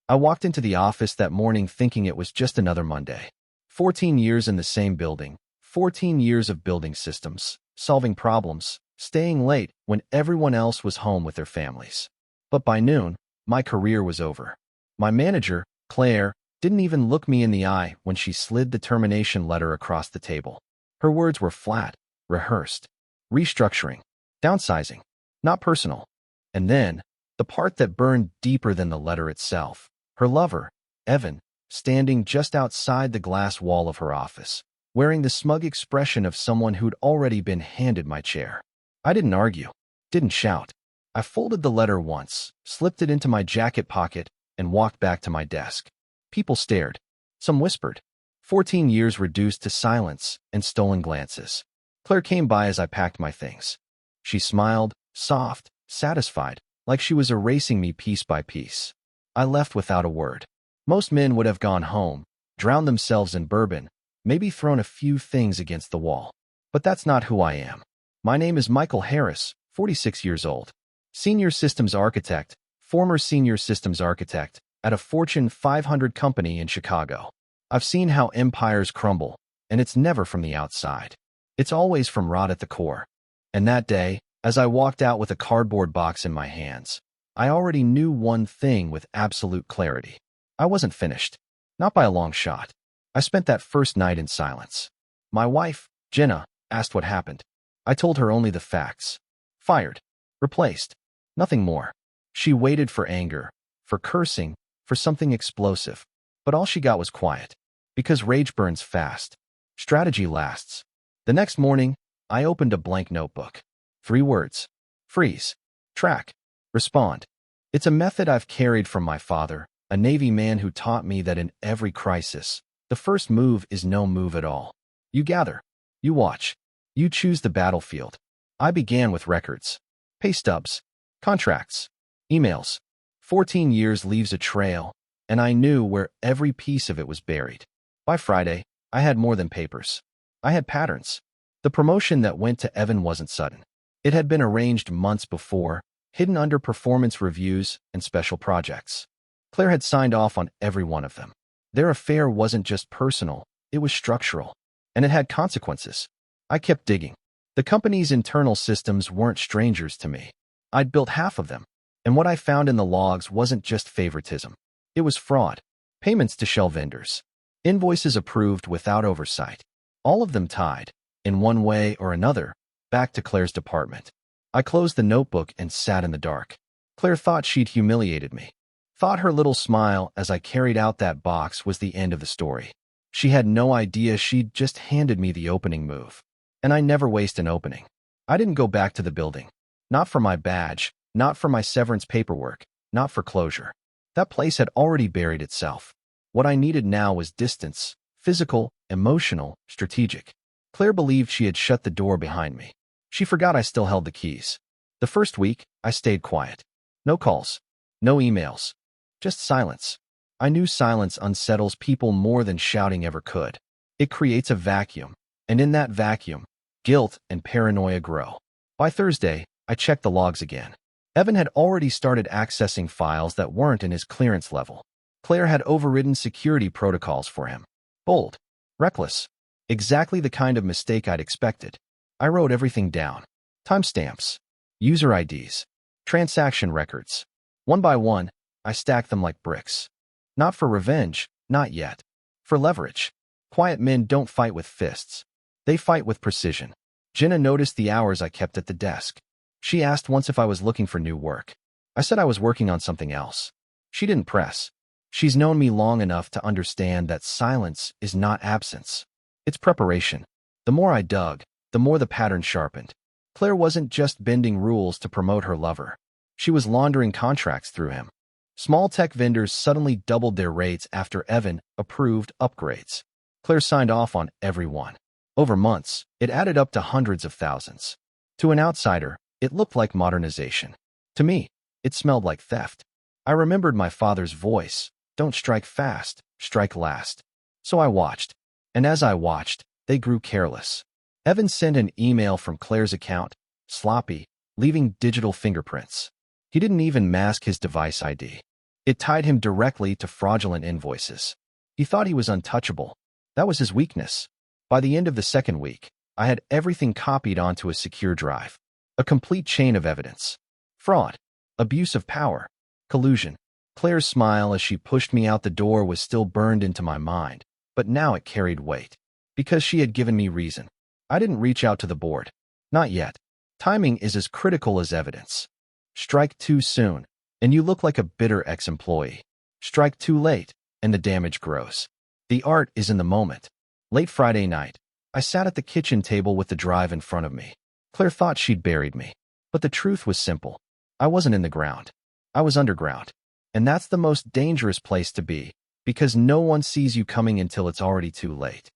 I walked into the office that morning thinking it was just another Monday. 14 years in the same building, 14 years of building systems, solving problems, staying late when everyone else was home with their families. But by noon, my career was over. My manager, Claire, didn't even look me in the eye when she slid the termination letter across the table. Her words were flat, rehearsed. Restructuring, downsizing, not personal. And then, the part that burned deeper than the letter itself, her lover, Evan, standing just outside the glass wall of her office, wearing the smug expression of someone who'd already been handed my chair. I didn't argue, didn't shout. I folded the letter once, slipped it into my jacket pocket, and walked back to my desk. People stared. Some whispered. 14 years reduced to silence and stolen glances. Claire came by as I packed my things. She smiled, soft, satisfied, like she was erasing me piece by piece. I left without a word. Most men would have gone home, drowned themselves in bourbon, maybe thrown a few things against the wall. But that's not who I am. My name is Michael Harris, 46 years old. Senior Systems Architect, former Senior Systems Architect, at a Fortune 500 company in Chicago. I've seen how empires crumble, and it's never from the outside. It's always from rot at the core. And that day, as I walked out with a cardboard box in my hands, I already knew one thing with absolute clarity. I wasn't finished. Not by a long shot. I spent that first night in silence. My wife, Jenna, asked what happened. I told her only the facts. Fired. Replaced. Nothing more. She waited for anger, for cursing, for something explosive. But all she got was quiet. Because rage burns fast. Strategy lasts. The next morning, I opened a blank notebook. 3 words. Freeze. Track. Respond. It's a method I've carried from my father, a Navy man who taught me that in every crisis, the first move is no move at all. You gather. You watch. You choose the battlefield. I began with records. Pay stubs. Contracts. Emails. 14 years leaves a trail, and I knew where every piece of it was buried. By Friday, I had more than papers. I had patterns. The promotion that went to Evan wasn't sudden. It had been arranged months before, hidden under performance reviews and special projects. Claire had signed off on every one of them. Their affair wasn't just personal, it was structural. And it had consequences. I kept digging. The company's internal systems weren't strangers to me. I'd built half of them. And what I found in the logs wasn't just favoritism. It was fraud. Payments to shell vendors. Invoices approved without oversight. All of them tied, in one way or another, back to Claire's department. I closed the notebook and sat in the dark. Claire thought she'd humiliated me. Thought her little smile as I carried out that box was the end of the story. She had no idea she'd just handed me the opening move. And I never waste an opening. I didn't go back to the building. Not for my badge, not for my severance paperwork, not for closure. That place had already buried itself. What I needed now was distance, physical, emotional, strategic. Claire believed she had shut the door behind me. She forgot I still held the keys. The first week, I stayed quiet. No calls. No emails. Just silence. I knew silence unsettles people more than shouting ever could. It creates a vacuum, and in that vacuum, guilt and paranoia grow. By Thursday, I checked the logs again. Evan had already started accessing files that weren't in his clearance level. Claire had overridden security protocols for him. Bold. Reckless. Exactly the kind of mistake I'd expected. I wrote everything down. Timestamps. User IDs. Transaction records. One by one, I stacked them like bricks. Not for revenge, not yet. For leverage. Quiet men don't fight with fists. They fight with precision. Jenna noticed the hours I kept at the desk. She asked once if I was looking for new work. I said I was working on something else. She didn't press. She's known me long enough to understand that silence is not absence. It's preparation. The more I dug, the more the pattern sharpened. Claire wasn't just bending rules to promote her lover. She was laundering contracts through him. Small tech vendors suddenly doubled their rates after Evan approved upgrades. Claire signed off on every one. Over months, it added up to hundreds of thousands. To an outsider, it looked like modernization. To me, it smelled like theft. I remembered my father's voice. Don't strike fast, strike last. So I watched. And as I watched, they grew careless. Evan sent an email from Claire's account, sloppy, leaving digital fingerprints. He didn't even mask his device ID. It tied him directly to fraudulent invoices. He thought he was untouchable. That was his weakness. By the end of the second week, I had everything copied onto a secure drive. A complete chain of evidence. Fraud. Abuse of power. Collusion. Claire's smile as she pushed me out the door was still burned into my mind, but now it carried weight. Because she had given me reason. I didn't reach out to the board. Not yet. Timing is as critical as evidence. Strike too soon, and you look like a bitter ex-employee. Strike too late, and the damage grows. The art is in the moment. Late Friday night, I sat at the kitchen table with the drive in front of me. Claire thought she'd buried me. But the truth was simple. I wasn't in the ground. I was underground. And that's the most dangerous place to be, because no one sees you coming until it's already too late.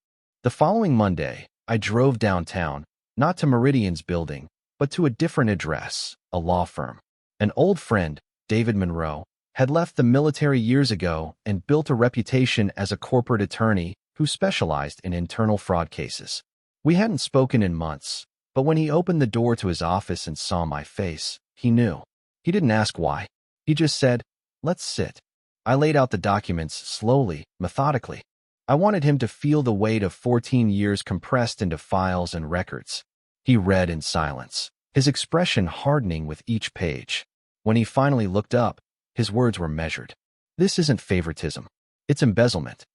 The following Monday, I drove downtown, not to Meridian's building, but to a different address, a law firm. An old friend, David Monroe, had left the military years ago and built a reputation as a corporate attorney who specialized in internal fraud cases. We hadn't spoken in months, but when he opened the door to his office and saw my face, he knew. He didn't ask why. He just said, "Let's sit." I laid out the documents slowly, methodically. I wanted him to feel the weight of 14 years compressed into files and records. He read in silence, his expression hardening with each page. When he finally looked up, his words were measured. "This isn't favoritism. It's embezzlement."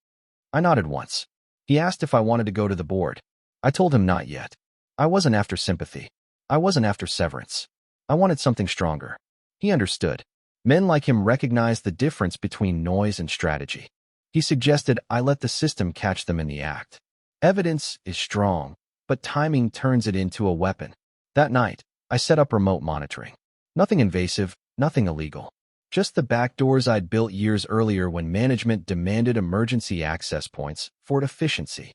I nodded once. He asked if I wanted to go to the board. I told him not yet. I wasn't after sympathy. I wasn't after severance. I wanted something stronger. He understood. Men like him recognize the difference between noise and strategy. He suggested I let the system catch them in the act. Evidence is strong, but timing turns it into a weapon. That night, I set up remote monitoring. Nothing invasive, nothing illegal. Just the backdoors I'd built years earlier when management demanded emergency access points for efficiency.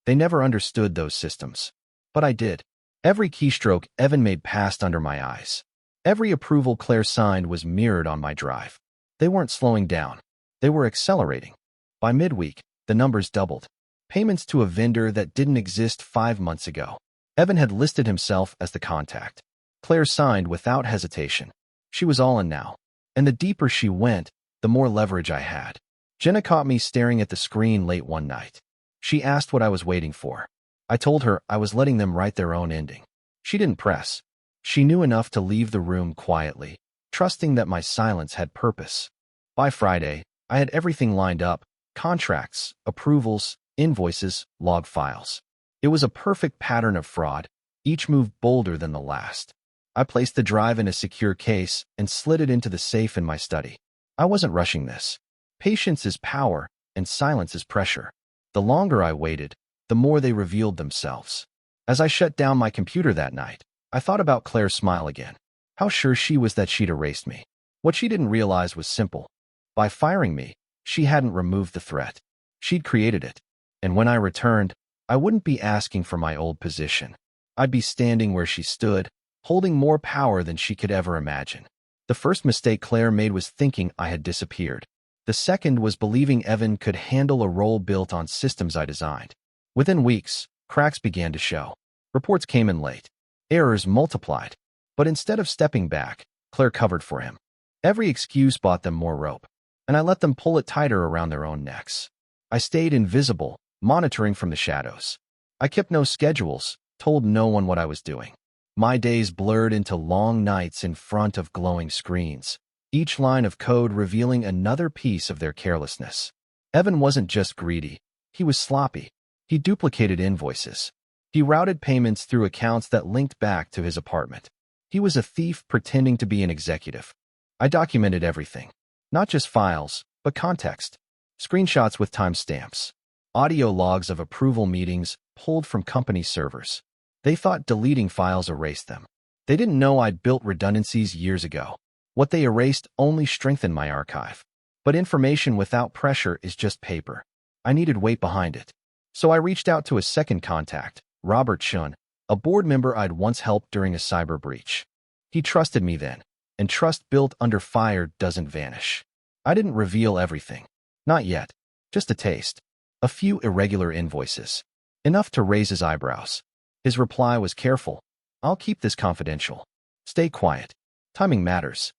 They never understood those systems. But I did. Every keystroke Evan made passed under my eyes. Every approval Claire signed was mirrored on my drive. They weren't slowing down. They were accelerating. By midweek, the numbers doubled. Payments to a vendor that didn't exist 5 months ago. Evan had listed himself as the contact. Claire signed without hesitation. She was all in now. And the deeper she went, the more leverage I had. Jenna caught me staring at the screen late one night. She asked what I was waiting for. I told her I was letting them write their own ending. She didn't press. She knew enough to leave the room quietly, trusting that my silence had purpose. By Friday, I had everything lined up: contracts, approvals, invoices, log files. It was a perfect pattern of fraud, each move bolder than the last. I placed the drive in a secure case and slid it into the safe in my study. I wasn't rushing this. Patience is power, and silence is pressure. The longer I waited, the more they revealed themselves. As I shut down my computer that night, I thought about Claire's smile again. How sure she was that she'd erased me. What she didn't realize was simple. By firing me, she hadn't removed the threat. She'd created it. And when I returned, I wouldn't be asking for my old position. I'd be standing where she stood, holding more power than she could ever imagine. The first mistake Claire made was thinking I had disappeared. The second was believing Evan could handle a role built on systems I designed. Within weeks, cracks began to show. Reports came in late. Errors multiplied. But instead of stepping back, Claire covered for him. Every excuse bought them more rope, and I let them pull it tighter around their own necks. I stayed invisible, monitoring from the shadows. I kept no schedules, told no one what I was doing. My days blurred into long nights in front of glowing screens, each line of code revealing another piece of their carelessness. Evan wasn't just greedy. He was sloppy. He duplicated invoices. He routed payments through accounts that linked back to his apartment. He was a thief pretending to be an executive. I documented everything. Not just files, but context. Screenshots with timestamps. Audio logs of approval meetings pulled from company servers. They thought deleting files erased them. They didn't know I'd built redundancies years ago. What they erased only strengthened my archive. But information without pressure is just paper. I needed weight behind it. So I reached out to a second contact, Robert Chun, a board member I'd once helped during a cyber breach. He trusted me then, and trust built under fire doesn't vanish. I didn't reveal everything. Not yet. Just a taste. A few irregular invoices. Enough to raise his eyebrows. His reply was careful. "I'll keep this confidential. Stay quiet. Timing matters."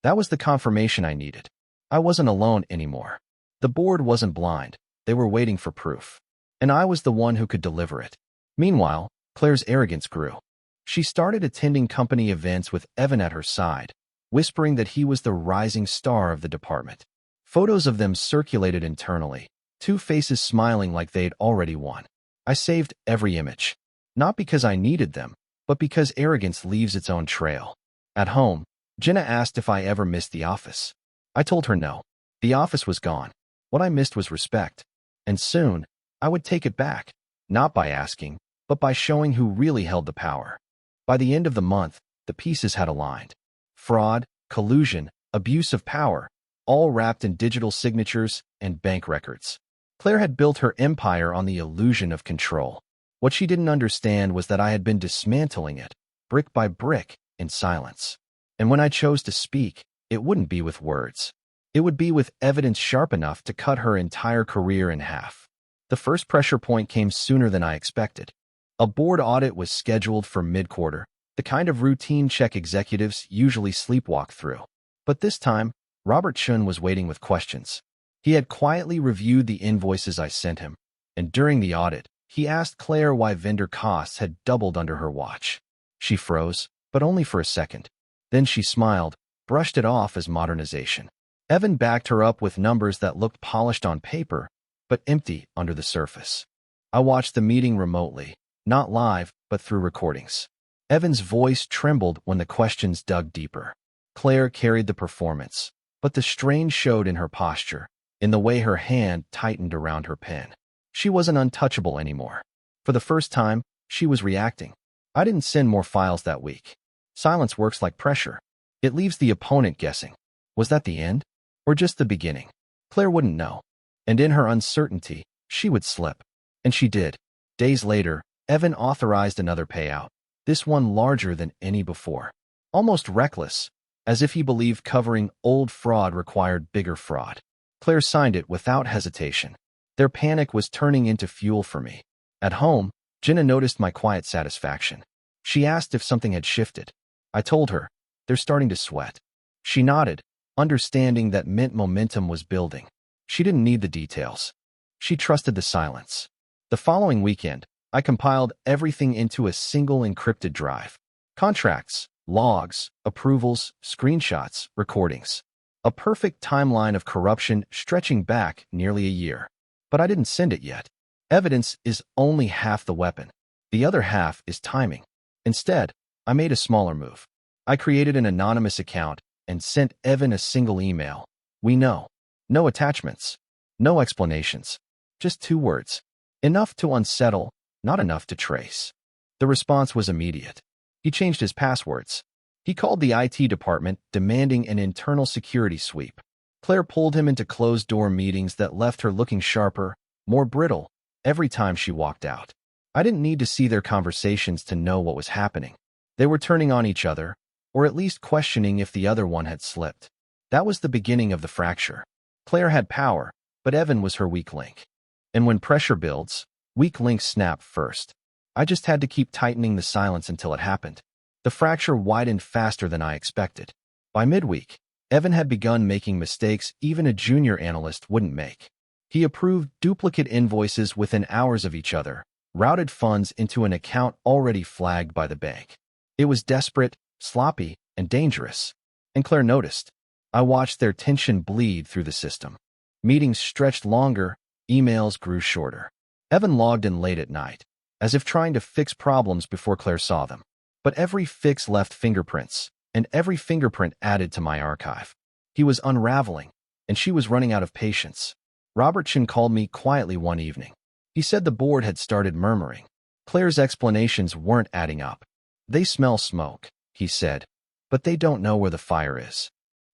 That was the confirmation I needed. I wasn't alone anymore. The board wasn't blind. They were waiting for proof. And I was the one who could deliver it. Meanwhile, Claire's arrogance grew. She started attending company events with Evan at her side, whispering that he was the rising star of the department. Photos of them circulated internally, two faces smiling like they'd already won. I saved every image. Not because I needed them, but because arrogance leaves its own trail. At home, Jenna asked if I ever missed the office. I told her no. The office was gone. What I missed was respect. And soon, I would take it back, not by asking, but by showing who really held the power. By the end of the month, the pieces had aligned. Fraud, collusion, abuse of power, all wrapped in digital signatures and bank records. Claire had built her empire on the illusion of control. What she didn't understand was that I had been dismantling it, brick by brick, in silence. And when I chose to speak, it wouldn't be with words. It would be with evidence sharp enough to cut her entire career in half. The first pressure point came sooner than I expected. A board audit was scheduled for mid-quarter, the kind of routine check executives usually sleepwalk through. But this time, Robert Chun was waiting with questions. He had quietly reviewed the invoices I sent him, and during the audit, he asked Claire why vendor costs had doubled under her watch. She froze, but only for a second. Then she smiled, brushed it off as modernization. Evan backed her up with numbers that looked polished on paper, but empty under the surface. I watched the meeting remotely, not live, but through recordings. Evan's voice trembled when the questions dug deeper. Claire carried the performance, but the strain showed in her posture, in the way her hand tightened around her pen. She wasn't untouchable anymore. For the first time, she was reacting. I didn't send more files that week. Silence works like pressure. It leaves the opponent guessing. Was that the end? Or just the beginning? Claire wouldn't know. And in her uncertainty, she would slip. And she did. Days later, Evan authorized another payout, this one larger than any before. Almost reckless, as if he believed covering old fraud required bigger fraud. Claire signed it without hesitation. Their panic was turning into fuel for me. At home, Jenna noticed my quiet satisfaction. She asked if something had shifted. I told her, they're starting to sweat. She nodded, understanding that meant momentum was building. She didn't need the details. She trusted the silence. The following weekend, I compiled everything into a single encrypted drive. Contracts, logs, approvals, screenshots, recordings. A perfect timeline of corruption stretching back nearly a year. But I didn't send it yet. Evidence is only half the weapon. The other half is timing. Instead, I made a smaller move. I created an anonymous account and sent Evan a single email. We know. No attachments. No explanations. Just 2 words. Enough to unsettle, not enough to trace. The response was immediate. He changed his passwords. He called the IT department, demanding an internal security sweep. Claire pulled him into closed-door meetings that left her looking sharper, more brittle, every time she walked out. I didn't need to see their conversations to know what was happening. They were turning on each other, or at least questioning if the other one had slipped. That was the beginning of the fracture. Claire had power, but Evan was her weak link. And when pressure builds, weak links snap first. I just had to keep tightening the silence until it happened. The fracture widened faster than I expected. By midweek, Evan had begun making mistakes even a junior analyst wouldn't make. He approved duplicate invoices within hours of each other, routed funds into an account already flagged by the bank. It was desperate, sloppy, and dangerous. And Claire noticed. I watched their tension bleed through the system. Meetings stretched longer, emails grew shorter. Evan logged in late at night, as if trying to fix problems before Claire saw them. But every fix left fingerprints, and every fingerprint added to my archive. He was unraveling, and she was running out of patience. Robert Chin called me quietly one evening. He said the board had started murmuring. Claire's explanations weren't adding up. They smell smoke, he said, but they don't know where the fire is.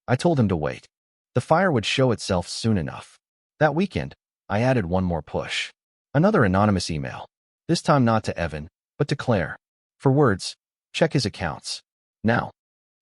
I told him to wait. The fire would show itself soon enough. That weekend, I added one more push. Another anonymous email. This time not to Evan, but to Claire. For words, check his accounts. Now.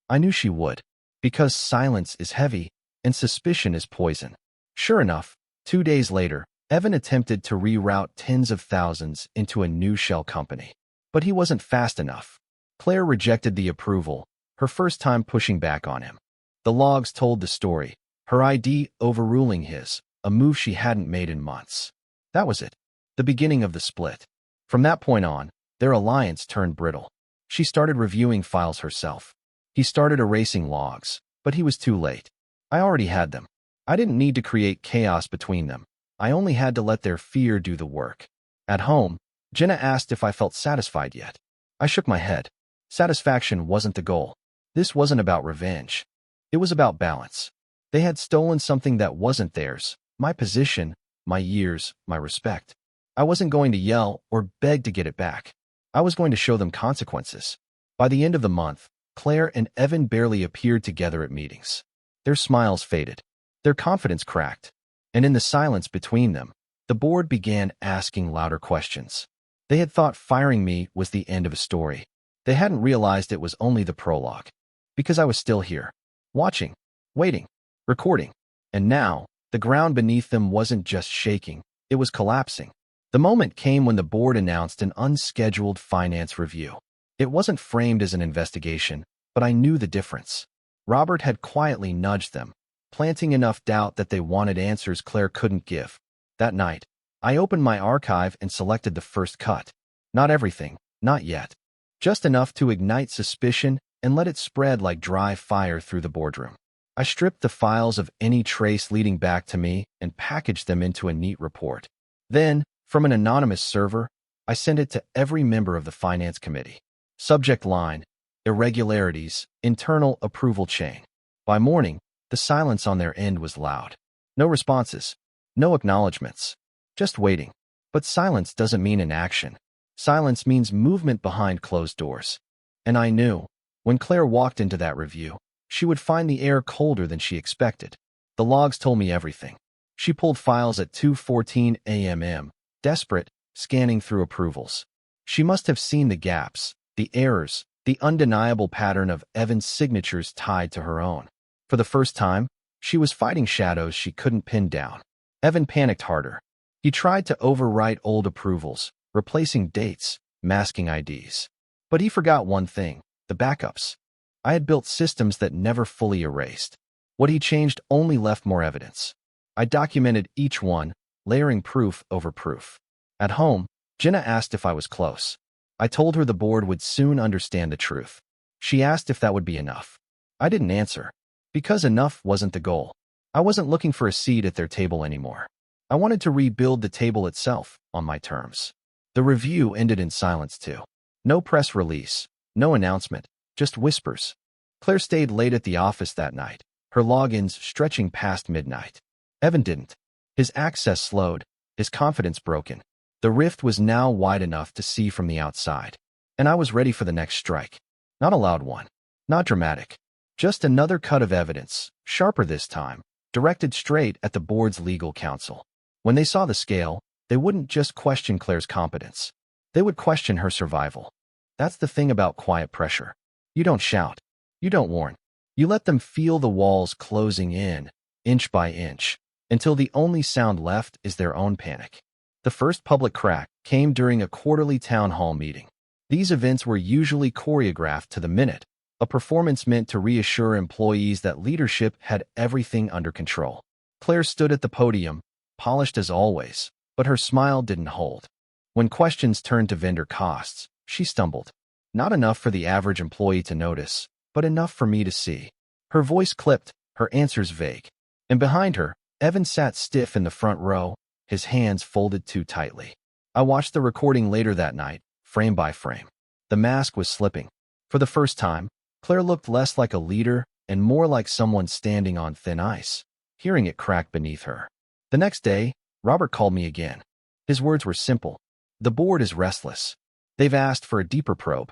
I knew she would, because silence is heavy and suspicion is poison. Sure enough, 2 days later, Evan attempted to reroute tens of thousands into a new shell company. But he wasn't fast enough. Claire rejected the approval, her first time pushing back on him. The logs told the story. her ID overruling his, a move she hadn't made in months. That was it. The beginning of the split. From that point on, their alliance turned brittle. She started reviewing files herself. He started erasing logs, but he was too late. I already had them. I didn't need to create chaos between them. I only had to let their fear do the work. At home, Jenna asked if I felt satisfied yet. I shook my head. Satisfaction wasn't the goal. This wasn't about revenge. It was about balance. They had stolen something that wasn't theirs, my position, my years, my respect. I wasn't going to yell or beg to get it back. I was going to show them consequences. By the end of the month, Claire and Evan barely appeared together at meetings. Their smiles faded. Their confidence cracked. And in the silence between them, the board began asking louder questions. They had thought firing me was the end of a story. They hadn't realized it was only the prologue. Because I was still here, watching, waiting, recording. And now, the ground beneath them wasn't just shaking, it was collapsing. The moment came when the board announced an unscheduled finance review. It wasn't framed as an investigation, but I knew the difference. Robert had quietly nudged them, planting enough doubt that they wanted answers Claire couldn't give. That night, I opened my archive and selected the first cut. Not everything, not yet. Just enough to ignite suspicion and let it spread like dry fire through the boardroom. I stripped the files of any trace leading back to me and packaged them into a neat report. Then, from an anonymous server, I sent it to every member of the finance committee. Subject line: irregularities, internal approval chain. By morning, the silence on their end was loud. No responses, no acknowledgments, just waiting. But silence doesn't mean inaction. Silence means movement behind closed doors. And I knew, when Claire walked into that review, she would find the air colder than she expected. The logs told me everything. She pulled files at 2:14 a.m., desperate, scanning through approvals. She must have seen the gaps, the errors, the undeniable pattern of Evan's signatures tied to her own. For the first time, she was fighting shadows she couldn't pin down. Evan panicked harder. He tried to overwrite old approvals, replacing dates, masking IDs. But he forgot one thing: the backups. I had built systems that never fully erased. What he changed only left more evidence. I documented each one, layering proof over proof. At home, Jenna asked if I was close. I told her the board would soon understand the truth. She asked if that would be enough. I didn't answer. Because enough wasn't the goal. I wasn't looking for a seat at their table anymore. I wanted to rebuild the table itself, on my terms. The review ended in silence too. No press release, no announcement, just whispers. Claire stayed late at the office that night, her logins stretching past midnight. Evan didn't. His access slowed, his confidence broken. The rift was now wide enough to see from the outside. And I was ready for the next strike. Not a loud one. Not dramatic. Just another cut of evidence, sharper this time, directed straight at the board's legal counsel. When they saw the scale, they wouldn't just question Claire's competence. They would question her survival. That's the thing about quiet pressure. You don't shout. You don't warn. You let them feel the walls closing in, inch by inch, until the only sound left is their own panic. The first public crack came during a quarterly town hall meeting. These events were usually choreographed to the minute, a performance meant to reassure employees that leadership had everything under control. Claire stood at the podium, polished as always, but her smile didn't hold. When questions turned to vendor costs, she stumbled. Not enough for the average employee to notice, but enough for me to see. Her voice clipped, her answers vague. And behind her, Evan sat stiff in the front row, his hands folded too tightly. I watched the recording later that night, frame by frame. The mask was slipping. For the first time, Claire looked less like a leader and more like someone standing on thin ice. Hearing it crack beneath her. The next day, Robert called me again. His words were simple. The board is restless. They've asked for a deeper probe.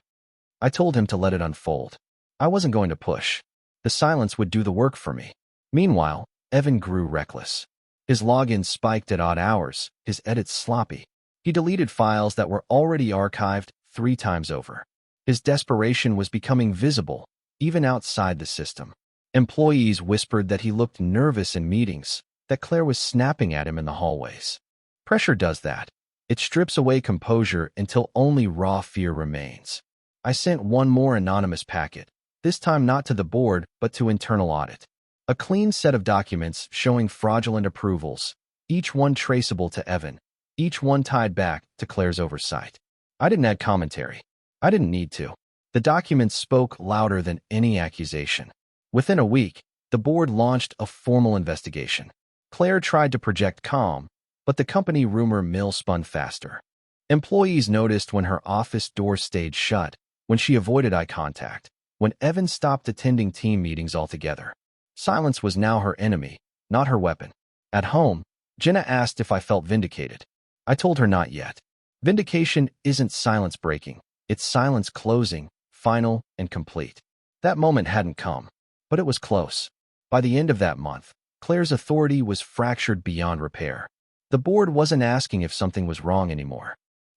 I told him to let it unfold. I wasn't going to push. The silence would do the work for me. Meanwhile, Evan grew reckless. His logins spiked at odd hours, his edits sloppy. He deleted files that were already archived 3 times over. His desperation was becoming visible, even outside the system. Employees whispered that he looked nervous in meetings, that Claire was snapping at him in the hallways. Pressure does that. It strips away composure until only raw fear remains. I sent one more anonymous packet, this time not to the board but to internal audit. A clean set of documents showing fraudulent approvals, each one traceable to Evan, each one tied back to Claire's oversight. I didn't add commentary. I didn't need to. The documents spoke louder than any accusation. Within a week, the board launched a formal investigation. Claire tried to project calm, but the company rumor mill spun faster. Employees noticed when her office door stayed shut, when she avoided eye contact, when Evan stopped attending team meetings altogether. Silence was now her enemy, not her weapon. At home, Jenna asked if I felt vindicated. I told her not yet. Vindication isn't silence breaking, it's silence closing, final and complete. That moment hadn't come, but it was close. By the end of that month, Claire's authority was fractured beyond repair. The board wasn't asking if something was wrong anymore.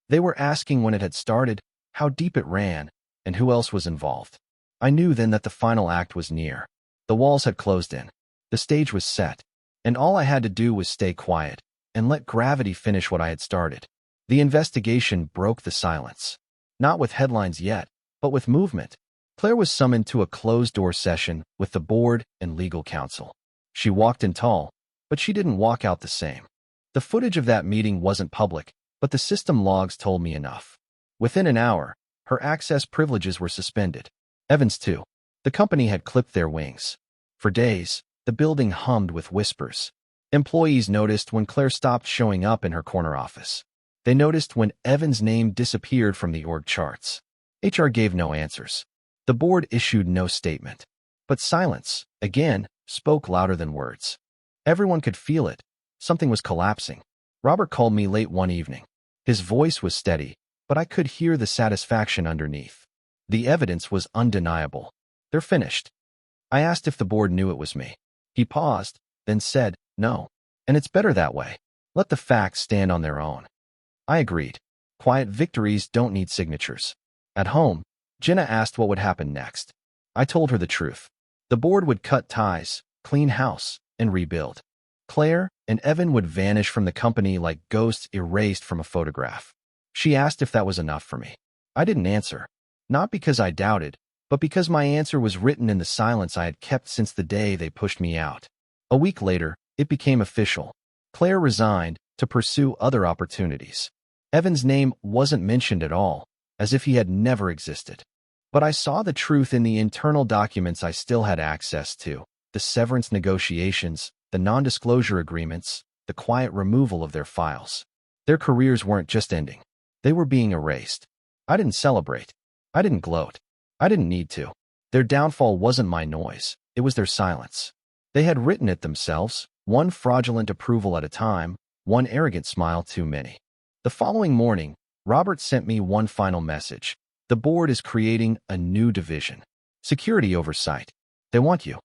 They were asking when it had started, how deep it ran, and who else was involved. I knew then that the final act was near. The walls had closed in. The stage was set, and all I had to do was stay quiet and let gravity finish what I had started. The investigation broke the silence. Not with headlines yet, but with movement. Claire was summoned to a closed-door session with the board and legal counsel. She walked in tall, but she didn't walk out the same. The footage of that meeting wasn't public, but the system logs told me enough. Within an hour, her access privileges were suspended. Evans too. The company had clipped their wings. For days, the building hummed with whispers. Employees noticed when Claire stopped showing up in her corner office. They noticed when Evans' name disappeared from the org charts. HR gave no answers. The board issued no statement. But silence, again, spoke louder than words. Everyone could feel it. Something was collapsing. Robert called me late one evening. His voice was steady, but I could hear the satisfaction underneath. The evidence was undeniable. They're finished. I asked if the board knew it was me. He paused, then said, no. And it's better that way. Let the facts stand on their own. I agreed. Quiet victories don't need signatures. At home, Jenna asked what would happen next. I told her the truth. The board would cut ties, clean house, and rebuild. Claire and Evan would vanish from the company like ghosts erased from a photograph. She asked if that was enough for me. I didn't answer. Not because I doubted, but because my answer was written in the silence I had kept since the day they pushed me out. A week later, it became official. Claire resigned to pursue other opportunities. Evan's name wasn't mentioned at all, as if he had never existed. But I saw the truth in the internal documents I still had access to, the severance negotiations, the non-disclosure agreements, the quiet removal of their files. Their careers weren't just ending. They were being erased. I didn't celebrate. I didn't gloat. I didn't need to. Their downfall wasn't my noise. It was their silence. They had written it themselves, one fraudulent approval at a time, one arrogant smile too many. The following morning, Robert sent me one final message. The board is creating a new division. Security oversight. They want you.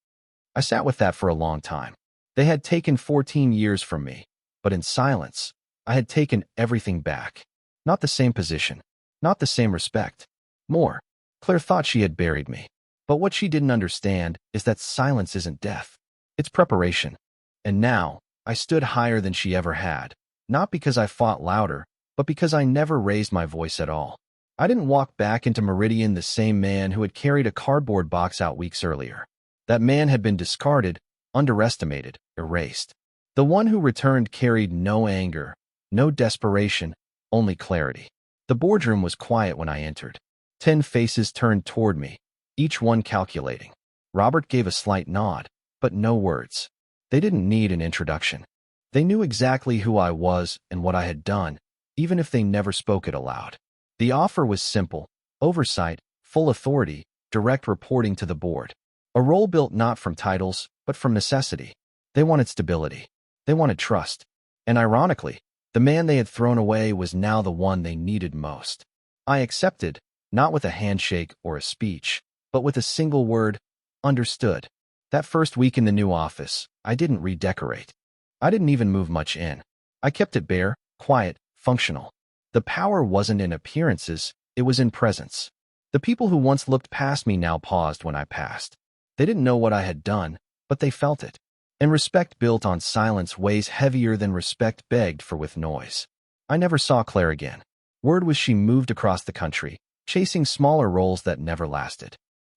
I sat with that for a long time. They had taken 14 years from me, but in silence, I had taken everything back. Not the same position, not the same respect. More. Claire thought she had buried me. But what she didn't understand is that silence isn't death. It's preparation. And now, I stood higher than she ever had, not because I fought louder, but because I never raised my voice at all. I didn't walk back into Meridian the same man who had carried a cardboard box out weeks earlier. That man had been discarded, underestimated, erased. The one who returned carried no anger, no desperation, only clarity. The boardroom was quiet when I entered. 10 faces turned toward me, each one calculating. Robert gave a slight nod, but no words. They didn't need an introduction. They knew exactly who I was and what I had done, even if they never spoke it aloud. The offer was simple: oversight, full authority, direct reporting to the board. A role built not from titles, but from necessity. They wanted stability. They wanted trust. And ironically, the man they had thrown away was now the one they needed most. I accepted, not with a handshake or a speech, but with a single word: understood. That first week in the new office, I didn't redecorate. I didn't even move much in. I kept it bare, quiet, functional. The power wasn't in appearances, it was in presence. The people who once looked past me now paused when I passed. They didn't know what I had done, but they felt it. And respect built on silence weighs heavier than respect begged for with noise. I never saw Claire again. Word was she moved across the country, chasing smaller roles that never lasted.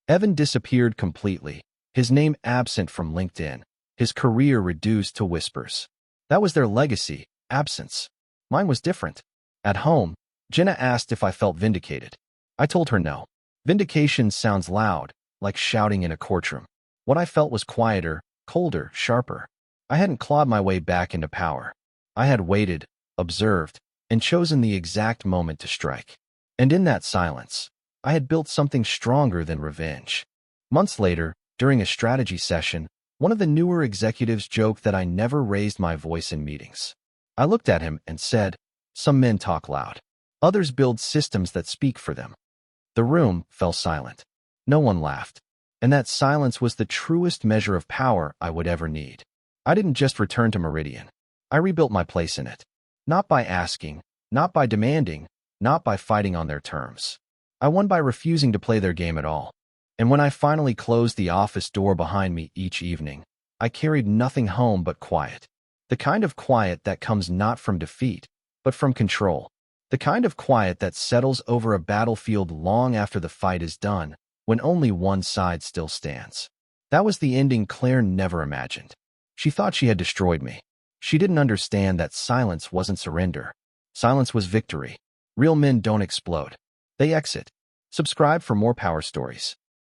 Evan disappeared completely, His name absent from LinkedIn. His career reduced to whispers. That was their legacy, absence. Mine was different. At home, Jenna asked if I felt vindicated. I told her no. Vindication sounds loud, like shouting in a courtroom. What I felt was quieter, colder, sharper. I hadn't clawed my way back into power. I had waited, observed, and chosen the exact moment to strike. And in that silence, I had built something stronger than revenge. Months later, during a strategy session, one of the newer executives joked that I never raised my voice in meetings. I looked at him and said, "Some men talk loud. Others build systems that speak for them." The room fell silent. No one laughed. And that silence was the truest measure of power I would ever need. I didn't just return to Meridian. I rebuilt my place in it. Not by asking, not by demanding, not by fighting on their terms. I won by refusing to play their game at all. And when I finally closed the office door behind me each evening, I carried nothing home but quiet. The kind of quiet that comes not from defeat, but from control. The kind of quiet that settles over a battlefield long after the fight is done, when only one side still stands. That was the ending Claire never imagined. She thought she had destroyed me. She didn't understand that silence wasn't surrender. Silence was victory. Real men don't explode. They exit. Subscribe for more power stories.